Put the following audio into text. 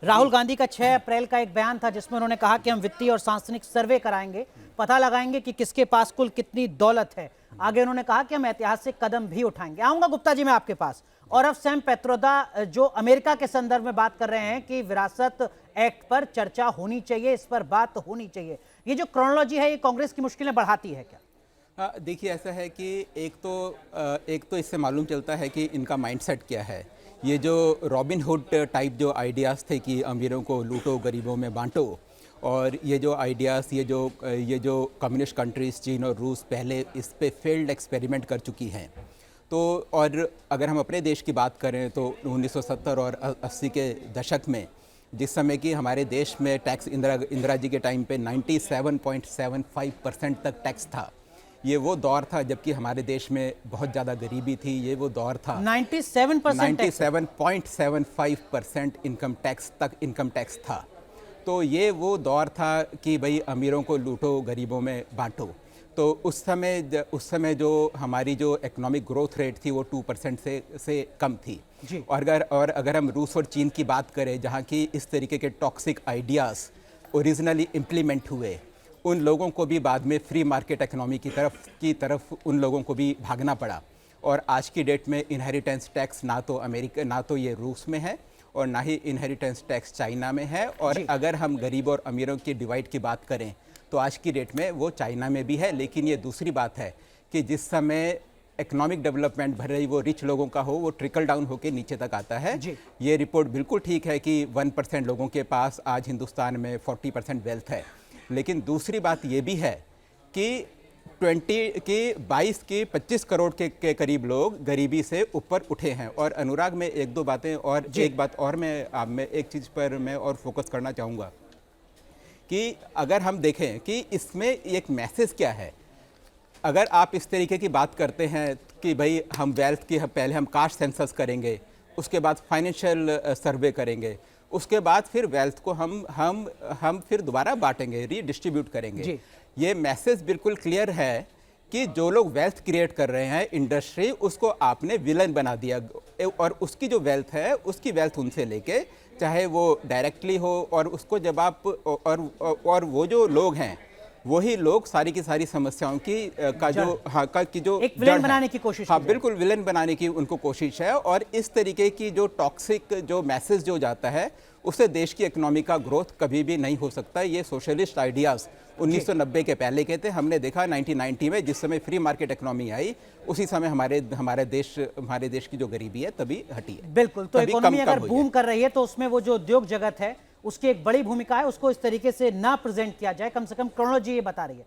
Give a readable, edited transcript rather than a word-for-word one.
राहुल गांधी का 6 अप्रैल का एक बयान था जिसमें उन्होंने कहा कि हम वित्तीय और सांस्थानिक सर्वे कराएंगे, पता लगाएंगे कि किसके पास कुल कितनी दौलत है। आगे उन्होंने कहा कि हम ऐतिहासिक कदम भी उठाएंगे। आऊंगा गुप्ता जी मैं आपके पास। और अब सैम पेत्रोदा जो अमेरिका के संदर्भ में बात कर रहे हैं कि विरासत एक्ट पर चर्चा होनी चाहिए, इस पर बात होनी चाहिए। ये जो क्रोनोलॉजी है ये कांग्रेस की मुश्किलें बढ़ाती है क्या? देखिए, ऐसा है कि एक तो इससे मालूम चलता है कि इनका माइंडसेट क्या है। ये जो रॉबिन हुड टाइप जो आइडियाज़ थे कि अमीरों को लूटो गरीबों में बांटो, और ये जो आइडियाज़ ये जो कम्युनिस्ट कंट्रीज़ चीन और रूस पहले इस पे फेल्ड एक्सपेरिमेंट कर चुकी हैं। तो और अगर हम अपने देश की बात करें तो 1970 और 80 के दशक में जिस समय कि हमारे देश में टैक्स इंदिरा जी के टाइम पे 97.75% तक टैक्स था। ये वो दौर था जबकि हमारे देश में बहुत ज़्यादा गरीबी थी। ये वो दौर था 97.75% इनकम टैक्स था। तो ये वो दौर था कि भाई अमीरों को लूटो गरीबों में बांटो। तो उस समय जो हमारी जो इकोनॉमिक ग्रोथ रेट थी वो 2% से कम थी जी। और अगर हम रूस और चीन की बात करें जहाँ की इस तरीके के टॉक्सिक आइडियाज़ ओरिजिनली इम्प्लीमेंट हुए, उन लोगों को भी बाद में फ्री मार्केट इकोनॉमी की तरफ उन लोगों को भी भागना पड़ा। और आज की डेट में इनहेरिटेंस टैक्स ना तो ये रूस में है और ना ही इनहेरिटेंस टैक्स चाइना में है। और अगर हम गरीब और अमीरों की डिवाइड की बात करें तो आज की डेट में वो चाइना में भी है। लेकिन ये दूसरी बात है कि जिस समय इकोनॉमिक डेवलपमेंट भले ही वो रिच लोगों का हो, वो ट्रिकल डाउन होकर नीचे तक आता है। ये रिपोर्ट बिल्कुल ठीक है कि 1% लोगों के पास आज हिंदुस्तान में 40% वेल्थ है। लेकिन दूसरी बात ये भी है कि 25 करोड़ के करीब लोग गरीबी से ऊपर उठे हैं। और अनुराग में एक बात और मैं एक चीज़ पर मैं और फोकस करना चाहूँगा कि अगर हम देखें कि इसमें एक मैसेज क्या है। अगर आप इस तरीके की बात करते हैं कि भाई हम वेल्थ की पहले हम कास्ट सेंसस करेंगे, उसके बाद फाइनेंशियल सर्वे करेंगे, उसके बाद फिर वेल्थ को हम फिर दोबारा बांटेंगे, रीडिस्ट्रीब्यूट करेंगे। ये मैसेज बिल्कुल क्लियर है कि जो लोग वेल्थ क्रिएट कर रहे हैं और उसको आपने विलन बना दिया। और उसकी जो वेल्थ है उसकी वेल्थ उनसे लेके चाहे वो डायरेक्टली हो, और उसको जब आप और वो जो लोग हैं वही लोग सारी की सारी समस्याओं की जो एक विलेन बनाने की कोशिश। हाँ, बिल्कुल विलेन बनाने की उनको कोशिश है। और इस तरीके की जो टॉक्सिक जो मैसेज जो जाता है उससे देश की इकोनॉमी का ग्रोथ कभी भी नहीं हो सकता। ये सोशलिस्ट आइडियाज़ 1990 के पहले के थे। हमने देखा 1990 में जिस समय फ्री मार्केट इकोनॉमी आई उसी समय हमारे देश की जो गरीबी है तभी हटी है। बिल्कुल। तो इकोनॉमी अगर बूम कर रही है तो उसमें वो जो उद्योग जगत है उसकी एक बड़ी भूमिका है, उसको इस तरीके से ना प्रेजेंट किया जाए, कम से कम क्रोनोलॉजी ये बता रही है।